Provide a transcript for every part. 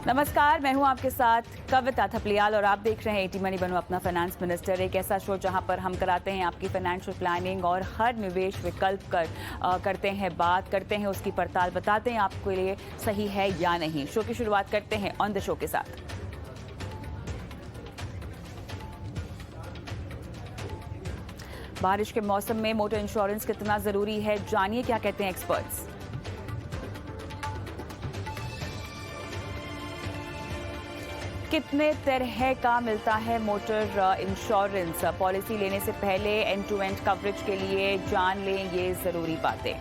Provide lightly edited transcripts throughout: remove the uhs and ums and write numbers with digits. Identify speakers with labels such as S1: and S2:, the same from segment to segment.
S1: नमस्कार, मैं हूं आपके साथ कविता थपलियाल और आप देख रहे हैं एटी मनी बनो अपना फाइनेंस मिनिस्टर, एक ऐसा शो जहां पर हम कराते हैं आपकी फाइनेंशियल प्लानिंग और हर निवेश विकल्प करते हैं बात करते हैं उसकी पड़ताल, बताते हैं आपके लिए सही है या नहीं। शो की शुरुआत करते हैं ऑन द शो के साथ। बारिश के मौसम में मोटर इंश्योरेंस कितना जरूरी है, जानिए क्या कहते हैं एक्सपर्ट्स। कितने तरह का मिलता है मोटर इंश्योरेंस, पॉलिसी लेने से पहले एंड टू एंड कवरेज के लिए जान लें ये जरूरी बातें।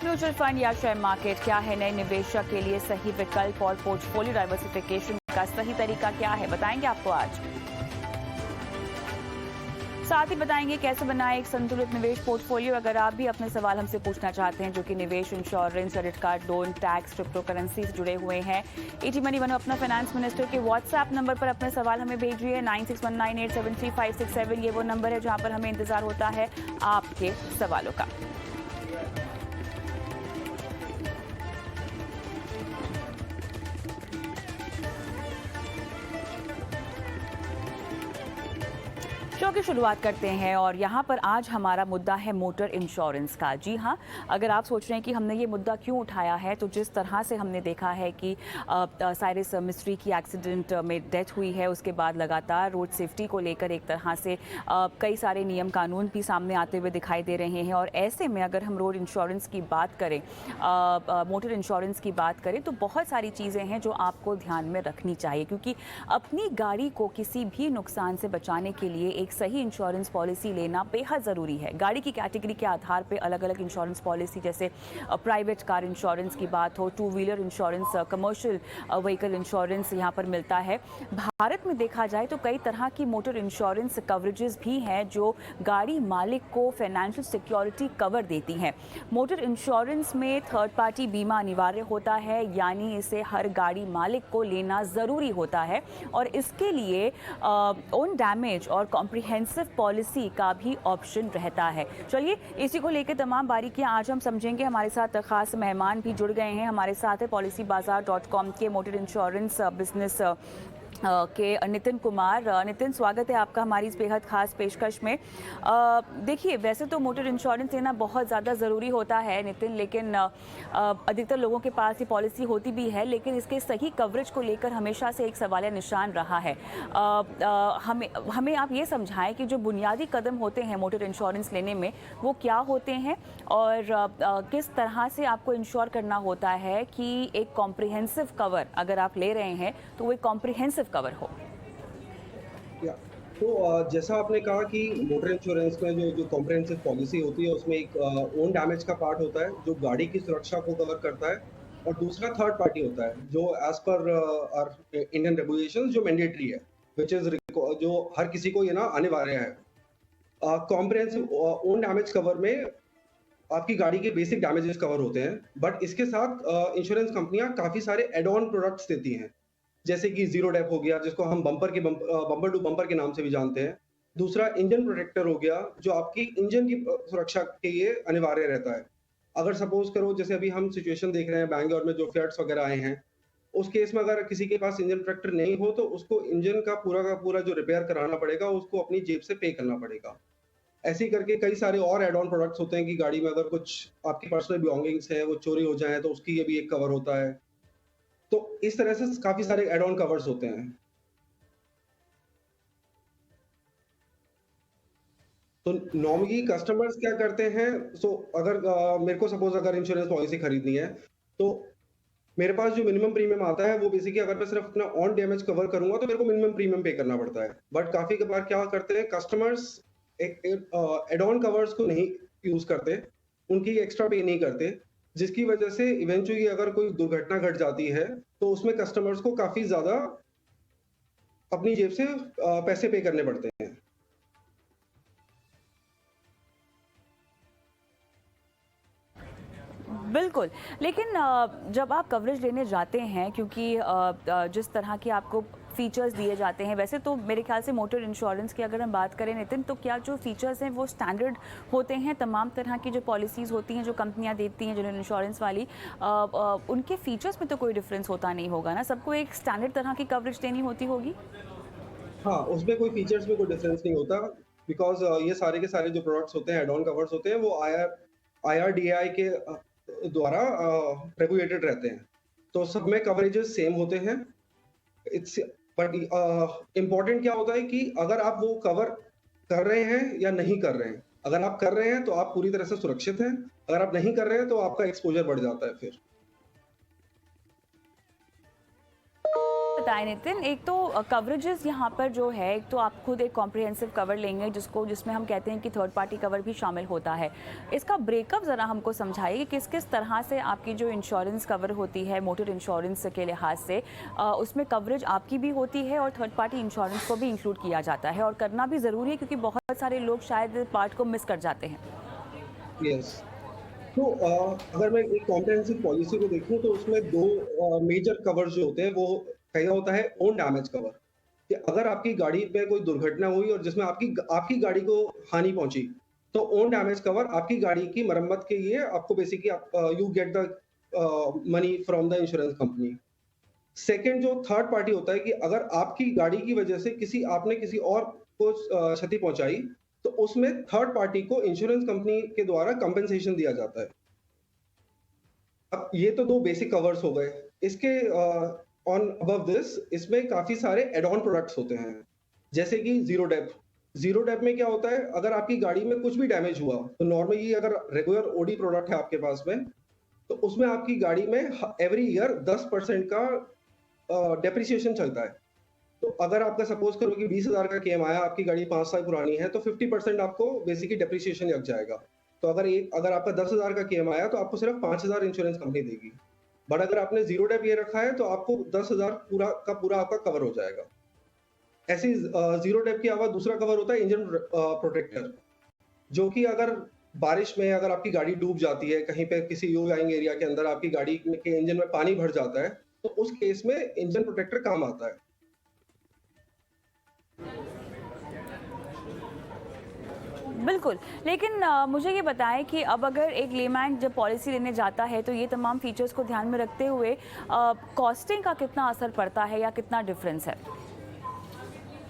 S1: म्यूचुअल फंड या शेयर मार्केट, क्या है नए निवेशक के लिए सही विकल्प और पोर्टफोलियो डाइवर्सिफिकेशन का सही तरीका क्या है, बताएंगे आपको आज। साथ ही बताएंगे कैसे बनाएं एक संतुलित निवेश पोर्टफोलियो। अगर आप भी अपने सवाल हमसे पूछना चाहते हैं जो कि निवेश, insurance, credit card, loan, tax, crypto currency से जुड़े हुए हैं, एटी मनी बनो अपना फाइनेंस मिनिस्टर के व्हाट्सएप नंबर पर अपने सवाल हमें भेजिए। 9619873567 ये वो नंबर है जहां पर हमें इंतजार होता है आपके सवालों का। शो की शुरुआत करते हैं और यहाँ पर आज हमारा मुद्दा है मोटर इंश्योरेंस का। जी हाँ, अगर आप सोच रहे हैं कि हमने ये मुद्दा क्यों उठाया है, तो जिस तरह से हमने देखा है कि साइरस मिस्ट्री की एक्सीडेंट में डेथ हुई है, उसके बाद लगातार रोड सेफ्टी को लेकर एक तरह से कई सारे नियम कानून भी सामने आते हुए दिखाई दे रहे हैं। और ऐसे में अगर हम रोड इंश्योरेंस की बात करें, मोटर इंश्योरेंस की बात करें, तो बहुत सारी चीज़ें हैं जो आपको ध्यान में रखनी चाहिए, क्योंकि अपनी गाड़ी को किसी भी नुकसान से बचाने के लिए एक सही इंश्योरेंस पॉलिसी लेना बेहद ज़रूरी है। गाड़ी की कैटेगरी के आधार पे अलग अलग इंश्योरेंस पॉलिसी, जैसे प्राइवेट कार इंश्योरेंस की बात हो, two wheeler insurance, commercial vehicle insurance यहाँ पर मिलता है। भारत में देखा जाए तो कई तरह की मोटर इंश्योरेंस कवरेजेस भी हैं जो गाड़ी मालिक को फाइनेंशियल सिक्योरिटी कवर देती हैं। मोटर इंश्योरेंस में थर्ड पार्टी बीमा अनिवार्य होता है, यानी इसे हर गाड़ी मालिक को लेना ज़रूरी होता है और इसके लिए ओन डैमेज और कॉम्प्रिहेंसिव पॉलिसी का भी ऑप्शन रहता है। चलिए इसी को लेकर तमाम बारीकियां आज हम समझेंगे। हमारे साथ खास मेहमान भी जुड़ गए हैं। हमारे साथ है policybazaar.com के मोटर इंश्योरेंस बिजनेस के नितिन कुमार। नितिन, स्वागत है आपका हमारी इस बेहद खास पेशकश में। देखिए, वैसे तो मोटर इंश्योरेंस लेना बहुत ज़्यादा ज़रूरी होता है नितिन, लेकिन अधिकतर लोगों के पास ये पॉलिसी होती भी है, लेकिन इसके सही कवरेज को लेकर हमेशा से एक सवालिया निशान रहा है। हमें आप ये समझाएं कि जो बुनियादी कदम होते हैं मोटर इंश्योरेंस लेने में वो क्या होते हैं और किस तरह से आपको इंश्योर करना होता है कि एक कॉम्प्रिहेंसिव कवर अगर आप ले रहे हैं तो वो एक कॉम्प्रिहेंसिव कवर हो।
S2: तो जैसा आपने कहा कि मोटर इंश्योरेंस में जो जो कॉम्प्रिहेंसिव पॉलिसी होती है उसमें एक ओन डैमेज का पार्ट होता है जो गाड़ी की सुरक्षा को कवर करता है, और दूसरा थर्ड पार्टी होता है जो एज पर इंडियन रेगुलेशंस जो मैंडेटरी है, विच इज जो हर किसी को ये ना अनिवार्य है। कॉम्प्रिहेंसिव ओन डैमेज कवर में आपकी गाड़ी के बेसिक डैमेजेस कवर होते हैं, बट इसके साथ इंश्योरेंस कंपनियां काफी सारे एड ऑन प्रोडक्ट्स देती हैं, जैसे कि जीरो डेप हो गया जिसको हम बम्पर टू बम्पर के नाम से भी जानते हैं। दूसरा इंजन प्रोटेक्टर हो गया जो आपकी इंजन की सुरक्षा के लिए अनिवार्य रहता है। अगर सपोज करो जैसे अभी हम सिचुएशन देख रहे हैं बैंगलोर में जो फ्लड्स वगैरह आए हैं, उस केस में अगर किसी के पास इंजन प्रोटेक्टर नहीं हो तो उसको इंजन का पूरा जो रिपेयर कराना पड़ेगा उसको अपनी जेब से पे करना पड़ेगा। ऐसे ही करके कई सारे और एड ऑन प्रोडक्ट्स होते हैं कि गाड़ी में अगर कुछ आपकी पर्सनल बिलोंगिंग्स है वो चोरी हो जाए तो उसकी ये भी एक कवर होता है। तो इस तरह से काफी सारे एड ऑन कवर्स होते हैं। तो नॉर्मली कस्टमर्स क्या करते हैं, अगर मेरे को सपोज अगर इंश्योरेंस पॉलिसी खरीदनी है तो मेरे पास जो मिनिमम प्रीमियम आता है वो बेसिकली अगर मैं सिर्फ अपना ऑन डैमेज कवर करूंगा तो मेरे को मिनिमम प्रीमियम पे करना पड़ता है। बट काफी बार क्या करते हैं कस्टमर्स एक एड ऑन कवर्स को नहीं यूज करते, उनकी एक्स्ट्रा पे नहीं करते, जिसकी वजह से इवेंचुअली अगर कोई दुर्घटना घट जाती है तो उसमें कस्टमर्स को काफी ज्यादा अपनी जेब से पैसे पे करने पड़ते हैं।
S1: बिल्कुल, लेकिन जब आप कवरेज लेने जाते हैं, क्योंकि जिस तरह की आपको फीचर्स दिए जाते हैं? वैसे तो मेरे ख्याल से मोटर इंश्योरेंस की अगर हम बात करें नितिन, तो क्या जो फीचर्स हैं वो स्टैंडर्ड होते हैं? तमाम तरह की जो पॉलिसीज़ होती हैं जो कंपनियां देती हैं जनरल इंश्योरेंस वाली, उनके फीचर्स में तो कोई डिफरेंस होता नहीं होगा ना? सबको एक स्टैंडर्ड तरह की कवरेज देनी होती होगी?
S2: हाँ, उसमें कोई फीचर्स में कोई डिफरेंस नहीं होता बिकॉज़ ये सारे के सारे जो प्रोडक्ट्स होते हैं, ऐड ऑन कवर्स होते हैं, वो आईआरडीएआई के द्वारा रेगुलेटेड रहते हैं। तो सब में कवरेजेस सेम होते हैं। इट्स बट इम्पोर्टेंट क्या होता है कि अगर आप वो कवर कर रहे हैं या नहीं कर रहे हैं। अगर आप कर रहे हैं तो आप पूरी तरह से सुरक्षित हैं, अगर आप नहीं कर रहे हैं तो आपका एक्सपोज़र बढ़ जाता है फिर।
S1: बताएं नितिन, एक तो कवरेजेस यहाँ पर जो है, एक तो आप खुद एक कॉम्प्रिहेंसिव कवर लेंगे जिसमें हम कहते हैं कि थर्ड पार्टी कवर भी शामिल होता है। इसका ब्रेकअप ज़रा हमको समझाइए, किस किस तरह से आपकी जो इंश्योरेंस कवर होती है मोटर इंश्योरेंस के लिहाज से, उसमें कवरेज आपकी भी होती है और थर्ड पार्टी इंश्योरेंस को भी इंक्लूड किया जाता है, और करना भी ज़रूरी है क्योंकि बहुत सारे लोग शायद पार्ट को मिस कर जाते हैं।
S2: यस। तो अगर मैं एक कॉम्प्रिहेंसिव पॉलिसी को देखूँ तो उसमें 2 मेजर कवर जो होते हैं वो पहला होता है ओन डैमेज कवर, कि अगर आपकी गाड़ी में कोई दुर्घटना हुई और जिसमें आपकी आपकी गाड़ी को हानि पहुंची, तो ओन डैमेज कवर आपकी गाड़ी की मरम्मत के लिए आपको basically you get the money from the insurance company. Second जो थर्ड पार्टी होता है कि अगर आपकी गाड़ी की वजह से आपने किसी और को क्षति पहुंचाई, तो उसमें थर्ड पार्टी को इंश्योरेंस कंपनी के द्वारा कंपेंसेशन दिया जाता है। अब ये तो 2 बेसिक कवर्स हो गए। इसके ऑन अबव दिस इसमें काफ़ी सारे ऐड ऑन प्रोडक्ट्स होते हैं। जैसे कि ज़ीरो डेप्थ। ज़ीरो डेप्थ में क्या होता है, अगर आपकी गाड़ी में कुछ भी डैमेज हुआ, तो नॉर्मली अगर रेगुलर ओडी प्रोडक्ट है आपके पास में, तो उसमें आपकी गाड़ी में एवरी ईयर 10% का डेप्रिसिएशन चलता है। तो अगर आपका सपोज़ करो कि 20,000 का क्लेम आया, आपकी गाड़ी 5 साल पुरानी है, तो 50% आपको बेसिकली डेप्रिसिएशन लग जाएगा। तो अगर आपका 10,000 का क्लेम आया, तो आपको सिर्फ 5,000 इंश्योरेंस कंपनी देगी। बट अगर आपने ज़ीरो डेप ये रखा है, तो आपको 10,000 पूरा का पूरा आपका कवर हो जाएगा। ऐसे ही ज़ीरो डेप के अलावा दूसरा कवर होता है इंजन प्रोटेक्टर, जो कि अगर बारिश में अगर आपकी गाड़ी डूब जाती है, कहीं पे किसी लो लाइंग एरिया के अंदर आपकी गाड़ी के इंजन में पानी भर जाता है, तो उस केस में इंजन प्रोटेक्टर काम आता है।
S1: बिल्कुल, लेकिन मुझे ये बताएं कि अब अगर एक लेमैन जब पॉलिसी लेने जाता है तो ये तमाम फीचर्स को ध्यान में रखते हुए कॉस्टिंग का कितना असर पड़ता है या कितना डिफरेंस है?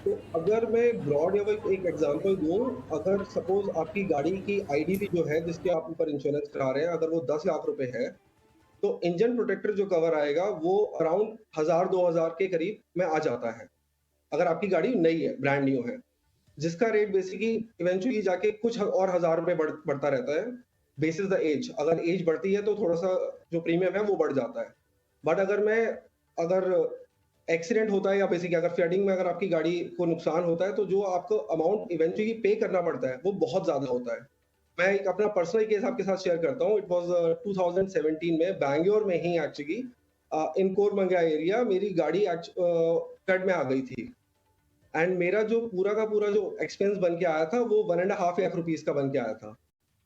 S2: तो अगर मैं ब्रॉड या एक एग्जांपल दूँ, अगर सपोज़ आपकी गाड़ी की आईडीवी जो है, जिसके आप ऊपर इंश्योरेंस करा रहे हैं, अगर वो 10 लाख रुपए है, तो इंजन प्रोटेक्टर जो कवर आएगा, वो अराउंड 1000-2000 के करीब में आ जाता है। अगर आपकी गाड़ी नई है, ब्रांड न्यू है, जिसका रेट बेसिकली इवेंचुअली जाके कुछ और हज़ार रुपए बढ़ता रहता है, बेसिस द एज। अगर एज बढ़ती है, तो थोड़ा-सा जो प्रीमियम है, वो बढ़ जाता है। बट अगर एक्सीडेंट होता है या बेसिकली अगर फ्लडिंग में अगर आपकी गाड़ी को नुकसान होता है, तो जो आपको अमाउंट इवेंचुअली पे करना पड़ता है, वो बहुत ज़्यादा होता है। मैं एक अपना पर्सनल केस आपके साथ शेयर करता हूँ। इट वाज़ 2017 में बैंगलोर में ही एक्चुअली इन कोरमंगला एरिया मेरी गाड़ी फ्लड में आ गई थी। एंड मेरा जो पूरा का पूरा जो एक्सपेंस बन के आया था, वो 1.5 लाख रुपीज़ का बन के आया था।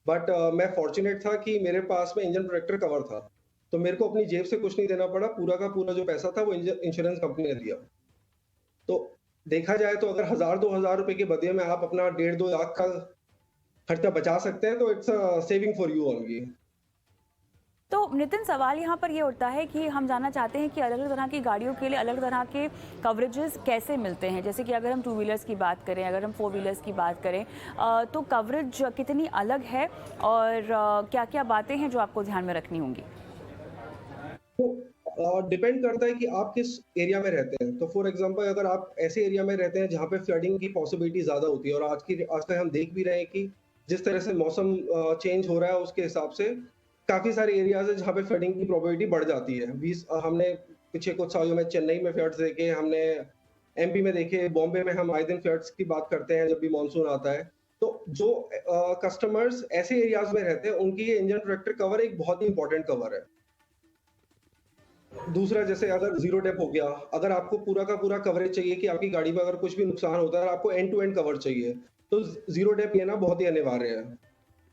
S2: बट मैं फॉर्च्यूनेट था कि मेरे पास में इंजन प्रोटेक्टर कवर था। तो मेरे को अपनी जेब से कुछ नहीं देना पड़ा, पूरा का पूरा जो पैसा था वो इंश्योरेंस कंपनी ने दिया। तो देखा जाए तो अगर 1000-2000 रुपए के बदले में आप अपना 1.5-2 लाख का खर्चा बचा सकते हैं, तो it's a saving for you only.
S1: तो नितिन, सवाल यहाँ पर ये उठता है कि हम जानना चाहते हैं कि अलग अलग तरह की गाड़ियों के लिए अलग तरह के कवरेजेस कैसे मिलते हैं। जैसे कि अगर हम टू व्हीलर्स की बात करें, अगर हम फोर व्हीलर्स की बात करें, तो कवरेज कितनी अलग है और क्या क्या बातें हैं जो आपको ध्यान में रखनी होंगी?
S2: तो डिपेंड करता है कि आप किस एरिया में रहते हैं। तो फॉर एग्जांपल अगर आप ऐसे एरिया में रहते हैं जहाँ पे फ्लडिंग की पॉसिबिलिटी ज़्यादा होती है, और आज तक हम देख भी रहे हैं कि जिस तरह से मौसम चेंज हो रहा है, उसके हिसाब से काफ़ी सारे एरियाज़ हैं जहाँ पे फ्लडिंग की प्रोबेबिलिटी बढ़ जाती है। हमने पिछले कुछ सालों में चेन्नई में फ्लड्स देखे, हमने एमपी में देखे, बॉम्बे में हम आए दिन फ्लड्स की बात करते हैं जब भी मानसून आता है। तो जो कस्टमर्स ऐसे एरियाज़ में रहते हैं, उनके लिए इंजन प्रोटेक्टर कवर एक बहुत ही इंपॉर्टेंट कवर है। दूसरा, जैसे अगर ज़ीरो डेप हो गया, अगर आपको पूरा का पूरा कवरेज चाहिए कि आपकी गाड़ी में अगर कुछ भी नुकसान होता है और आपको एंड टू एंड कवर चाहिए, तो ज़ीरो डेप लेना बहुत ही अनिवार्य है।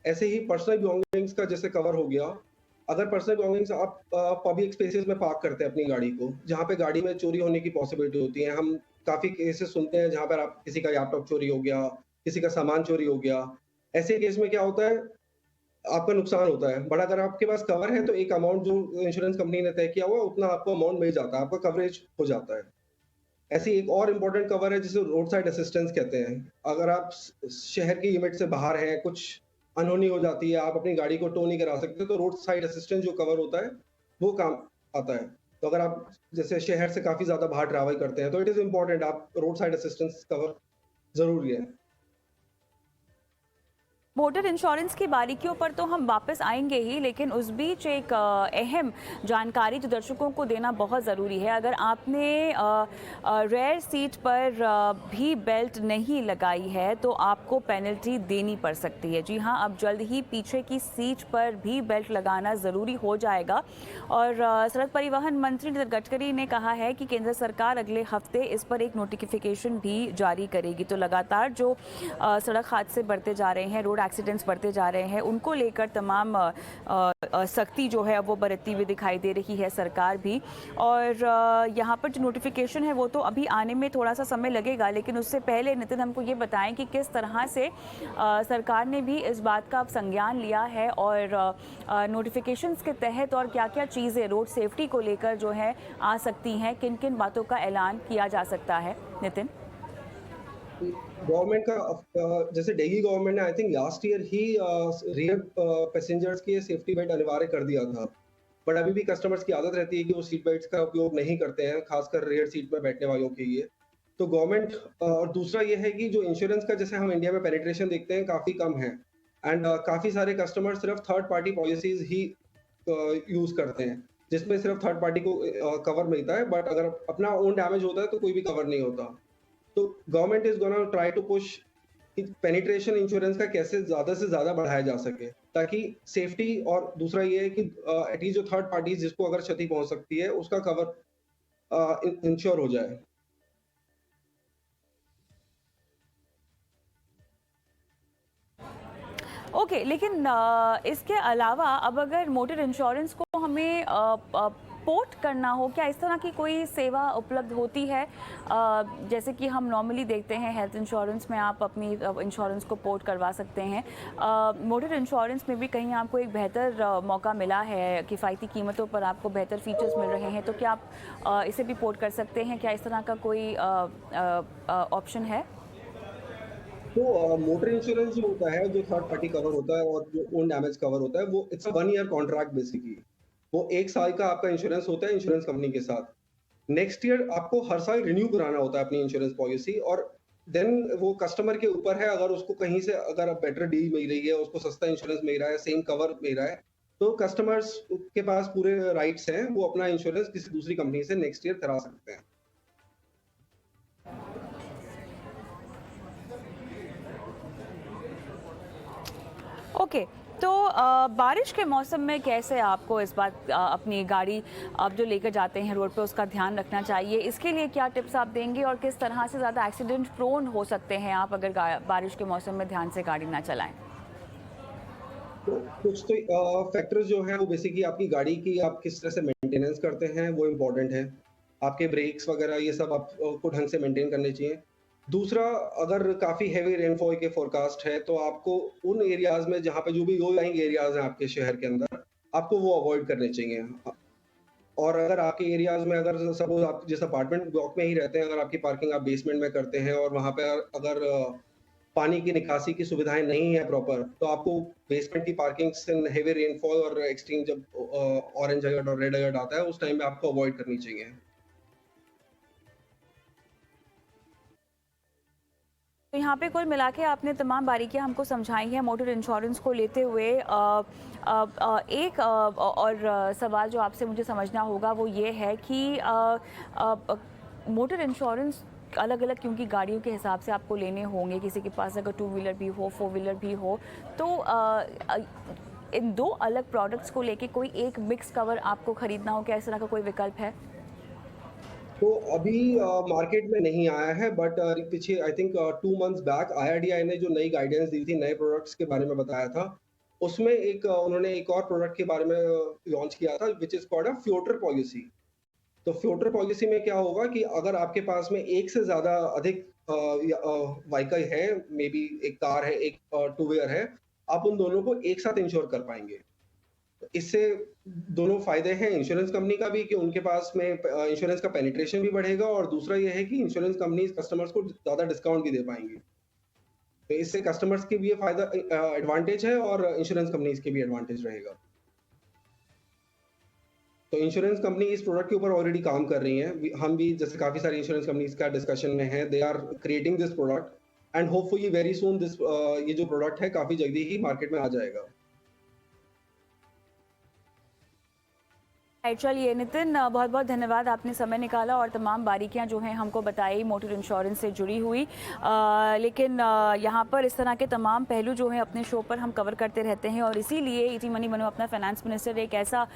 S2: ऐसे ही पर्सनल बिलोंगिंग्स का जैसे कवर हो गया, अगर पर्सनल बिलोंगिंग्स आप पब्लिक स्पेसेस में पार्क करते हैं अपनी गाड़ी को, जहाँ पे गाड़ी में चोरी होने की पॉसिबिलिटी होती है। हम काफ़ी केसेस सुनते हैं जहाँ पर आप किसी का लैपटॉप चोरी हो गया, किसी का सामान चोरी हो गया। ऐसे केस में क्या होता है, आपका नुकसान होता है। बट अगर आपके पास कवर है तो एक अमाउंट जो इंश्योरेंस कंपनी ने तय किया हुआ है उतना आपको अमाउंट मिल जाता है, आपका कवरेज हो जाता है। ऐसी एक और इम्पोर्टेंट कवर है जिसे रोड साइड असिस्टेंस कहते हैं। अगर आप शहर की लिमिट से बाहर हैं, कुछ अनहोनी हो जाती है, आप अपनी गाड़ी को टो नहीं करा सकते, तो रोड साइड असिस्टेंस जो कवर होता है, वो काम आता है। तो अगर आप जैसे शहर से काफ़ी ज़्यादा बाहर ट्रैवल करते हैं, तो इट इज़ इम्पोर्टेंट आप रोड साइड असिस्टेंस कवर ज़रूरी है।
S1: मोटर इंश्योरेंस की बारीकियों पर तो हम वापस आएंगे ही, लेकिन उस बीच एक अहम जानकारी जो दर्शकों को देना बहुत ज़रूरी है। अगर आपने रेयर सीट पर भी बेल्ट नहीं लगाई है तो आपको पेनल्टी देनी पड़ सकती है। जी हाँ, अब जल्द ही पीछे की सीट पर भी बेल्ट लगाना ज़रूरी हो जाएगा। और सड़क परिवहन मंत्री नितिन गडकरी ने कहा है कि केंद्र सरकार अगले हफ्ते इस पर एक नोटिफिकेशन भी जारी करेगी। तो लगातार जो सड़क हादसे बढ़ते जा रहे हैं, रोड एक्सीडेंट्स बढ़ते जा रहे हैं, उनको लेकर तमाम सख्ती जो है वो बरतती हुई दिखाई दे रही है सरकार भी। और यहाँ पर जो नोटिफिकेशन है वो तो अभी आने में थोड़ा सा समय लगेगा, लेकिन उससे पहले नितिन हमको ये बताएं कि किस तरह से सरकार ने भी इस बात का अब संज्ञान लिया है और नोटिफिकेशंस के तहत और क्या क्या चीज़ें रोड सेफ्टी को लेकर जो है आ सकती हैं, किन किन बातों का ऐलान किया जा सकता है। नितिन।
S2: गवर्नमेंट का जैसे दिल्ली गवर्नमेंट ने I think last year he rear passengers के सेफ्टी बेल्ट अनिवार्य कर दिया था। बट अभी भी कस्टमर्स की आदत रहती है कि वो सीट बेल्ट्स का उपयोग नहीं करते हैं, खासकर रेयर सीट में बैठने वालों के लिए। तो गवर्नमेंट और दूसरा ये है कि जो इंश्योरेंस का जैसे हम इंडिया में पेनिट्रेशन देखते हैं काफ़ी कम है। एंड काफ़ी सारे कस्टमर सिर्फ थर्ड पार्टी पॉलिसीज़ ही यूज़ करते हैं, जिसमें सिर्फ थर्ड पार्टी को कवर मिलता है, बट अगर अपना ओन डैमेज होता है तो कोई भी कवर नहीं होता। तो government is gonna try to push कि पेनिट्रेशन इंश्योरेंस का कैसे ज़्यादा से ज़्यादा बढ़ाया जा सके, ताकि सेफ्टी और दूसरा ये है कि एटलीस्ट जो थर्ड पार्टीज़ जिसको अगर क्षति पहुँच सकती है, उसका कवर इंश्योर हो जाए।
S1: ओके, लेकिन इसके अलावा अब अगर मोटर इंश्योरेंस को हमें पोर्ट करना हो, क्या इस तरह की कोई सेवा उपलब्ध होती है? जैसे कि हम नॉर्मली देखते हैं हेल्थ इंश्योरेंस में आप अपनी इंश्योरेंस को पोर्ट करवा सकते हैं। मोटर इंश्योरेंस में भी कहीं आपको एक बेहतर मौका मिला है, किफ़ायती कीमतों पर आपको बेहतर फीचर्स मिल रहे हैं, तो क्या आप इसे भी पोर्ट कर सकते हैं? क्या इस तरह का कोई ऑप्शन है?
S2: तो मोटर इंश्योरेंस जो होता है, जो थर्ड पार्टी कवर होता है और जो ओन डैमेज कवर होता है, वो it's a 1 year contract basically. वो 1 साल का आपका इंश्योरेंस होता है इंश्योरेंस कंपनी के साथ। नेक्स्ट ईयर आपको हर साल रिन्यू कराना होता है अपनी इंश्योरेंस पॉलिसी, और देन वो कस्टमर के ऊपर है, अगर उसको कहीं से अगर बेटर डील मिल रही है, उसको सस्ता इंश्योरेंस मिल रहा है, सेम कवर मिल रहा है, तो कस्टमर्स के पास पूरे राइट्स हैं, वो अपना इंश्योरेंस किसी दूसरी कंपनी से नेक्स्ट ईयर करा सकते हैं।
S1: ओके, तो बारिश के मौसम में कैसे आपको इस बात अपनी गाड़ी आप जो लेकर जाते हैं रोड पे उसका ध्यान रखना चाहिए? इसके लिए क्या टिप्स आप देंगे और किस तरह से ज़्यादा एक्सीडेंट प्रोन हो सकते हैं आप अगर बारिश के मौसम में ध्यान से गाड़ी ना चलाएं?
S2: तो कुछ तो फैक्टर्स जो हैं वो बेसिकली आपकी गाड़ी की आप किस तरह से मेंटेनेंस करते हैं वो इम्पोर्टेंट है। आपके ब्रेक्स वगैरह ये सब आपको ढंग से मेंटेन करने चाहिए। दूसरा, अगर काफ़ी हेवी रेनफॉल के फोरकास्ट है तो आपको उन एरियाज़ में जहाँ पे जो भी लो लाइंग एरियाज़ हैं आपके शहर के अंदर, आपको वो अवॉइड करने चाहिए। और अगर आपके एरियाज़ में अगर सपोज़ आप जिस अपार्टमेंट ब्लॉक में ही रहते हैं, अगर आपकी पार्किंग आप बेसमेंट में करते हैं और वहाँ पे अगर पानी की निकासी की सुविधाएँ नहीं है प्रॉपर, तो आपको बेसमेंट की पार्किंग से हेवी रेनफॉल और एक्सट्रीम जब ऑरेंज अलर्ट और रेड अलर्ट आता है, उस टाइम पे आपको अवॉइड करनी चाहिए।
S1: तो यहाँ पे कुल मिला के आपने तमाम बारीकियाँ हमको समझाई हैं मोटर इंश्योरेंस को लेते हुए। एक और सवाल जो आपसे मुझे समझना होगा वो ये है कि मोटर इंश्योरेंस अलग-अलग क्योंकि गाड़ियों के हिसाब से आपको लेने होंगे, किसी के पास अगर टू व्हीलर भी हो, फोर व्हीलर भी हो, तो इन दो अलग प्रोडक्ट्स को लेके कोई एक मिक्स कवर आपको खरीदना हो, क्या इस तरह का कोई विकल्प है?
S2: तो अभी मार्केट में नहीं आया है, बट पीछे I think 2 months back IRDI ने जो नई गाइडेंस दी थी, नए प्रोडक्ट्स के बारे में बताया था, उसमें उन्होंने एक और प्रोडक्ट के बारे में लॉन्च किया था which is called floater policy. तो फ्लोटर पॉलिसी में क्या होगा कि अगर आपके पास में एक से ज़्यादा अधिक व्हीकल है, मे बी एक कार है, एक टू व्हीलर है, आप उन दोनों को एक साथ इंश्योर कर पाएँगे। इससे दोनों फ़ायदे हैं इंश्योरेंस कंपनी का भी कि उनके पास में इंश्योरेंस का पेनिट्रेशन भी बढ़ेगा और दूसरा ये है कि इंश्योरेंस कंपनीज़ कस्टमर्स को ज़्यादा डिस्काउंट भी दे पाएँगी। तो इससे कस्टमर्स के भी ये फ़ायदा एडवांटेज है और इंश्योरेंस कंपनीज़ के भी एडवांटेज रहेगा। तो इंश्योरेंस कंपनी इस प्रोडक्ट के ऊपर ऑलरेडी काम कर रही हैं। हम भी जैसे काफ़ी सारी इंश्योरेंस कंपनीज़ का डिस्कशन में हैं, they are creating this product and hopefully very soon ये जो प्रोडक्ट है काफ़ी जल्दी ही मार्केट में आ जाएगा।
S1: चलिए नितिन, बहुत बहुत धन्यवाद, आपने समय निकाला और तमाम बारीकियां जो हैं हमको बताई मोटर इंश्योरेंस से जुड़ी हुई। लेकिन यहाँ पर इस तरह के तमाम पहलू जो हैं अपने शो पर हम कवर करते रहते हैं और इसीलिए इजी मनी मनु अपना फाइनेंस मिनिस्टर एक ऐसा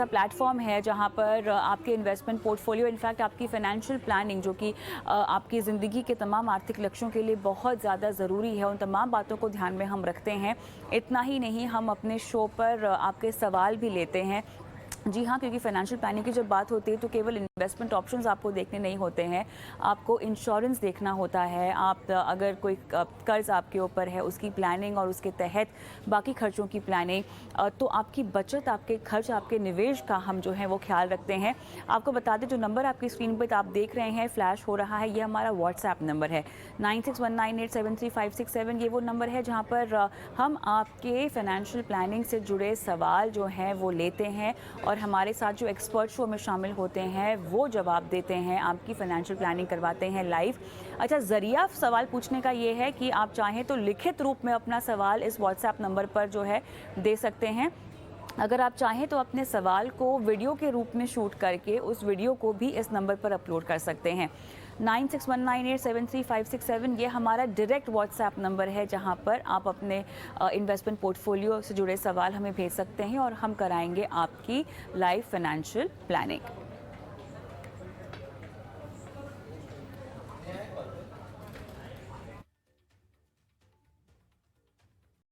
S1: प्लेटफॉर्म है जहाँ पर आपके इन्वेस्टमेंट पोर्टफोलियो, इनफैक्ट आपकी फाइनेंशियल प्लानिंग जो कि आपकी ज़िंदगी के तमाम आर्थिक लक्ष्यों के लिए बहुत ज़्यादा ज़रूरी है, उन तमाम बातों को ध्यान में हम रखते हैं। इतना ही नहीं, हम अपने शो पर आपके सवाल भी लेते हैं। जी हाँ, क्योंकि फाइनेंशियल प्लानिंग की जब बात होती है तो केवल इन्वेस्टमेंट ऑप्शंस आपको देखने नहीं होते हैं, आपको इंश्योरेंस देखना होता है। आप अगर कोई कर्ज आपके ऊपर है उसकी प्लानिंग और उसके तहत बाकी खर्चों की प्लानिंग, तो आपकी बचत, आपके खर्च, आपके निवेश का हम जो है वो ख्याल रखते हैं। आपको बता दें, जो नंबर आपकी स्क्रीन पर आप देख रहे हैं फ्लैश हो रहा है, ये हमारा व्हाट्सएप नंबर है 9619873567। ये वो नंबर है जहाँ पर हम आपके फाइनेंशियल प्लानिंग से जुड़े सवाल जो हैं वो लेते हैं और हमारे साथ जो एक्सपर्ट शो में शामिल होते हैं वो जवाब देते हैं, आपकी फाइनेंशियल प्लानिंग करवाते हैं लाइव। अच्छा, ज़रिया सवाल पूछने का ये है कि आप चाहें तो लिखित रूप में अपना सवाल इस व्हाट्सएप नंबर पर जो है दे सकते हैं। अगर आप चाहें तो अपने सवाल को वीडियो के रूप में शूट करके उस वीडियो को भी इस नंबर पर अपलोड कर सकते हैं। 9619873567 ये हमारा डायरेक्ट व्हाट्सएप नंबर है जहां पर आप अपने इन्वेस्टमेंट पोर्टफोलियो से जुड़े सवाल हमें भेज सकते हैं और हम कराएंगे आपकी लाइव फाइनेंशियल प्लानिंग।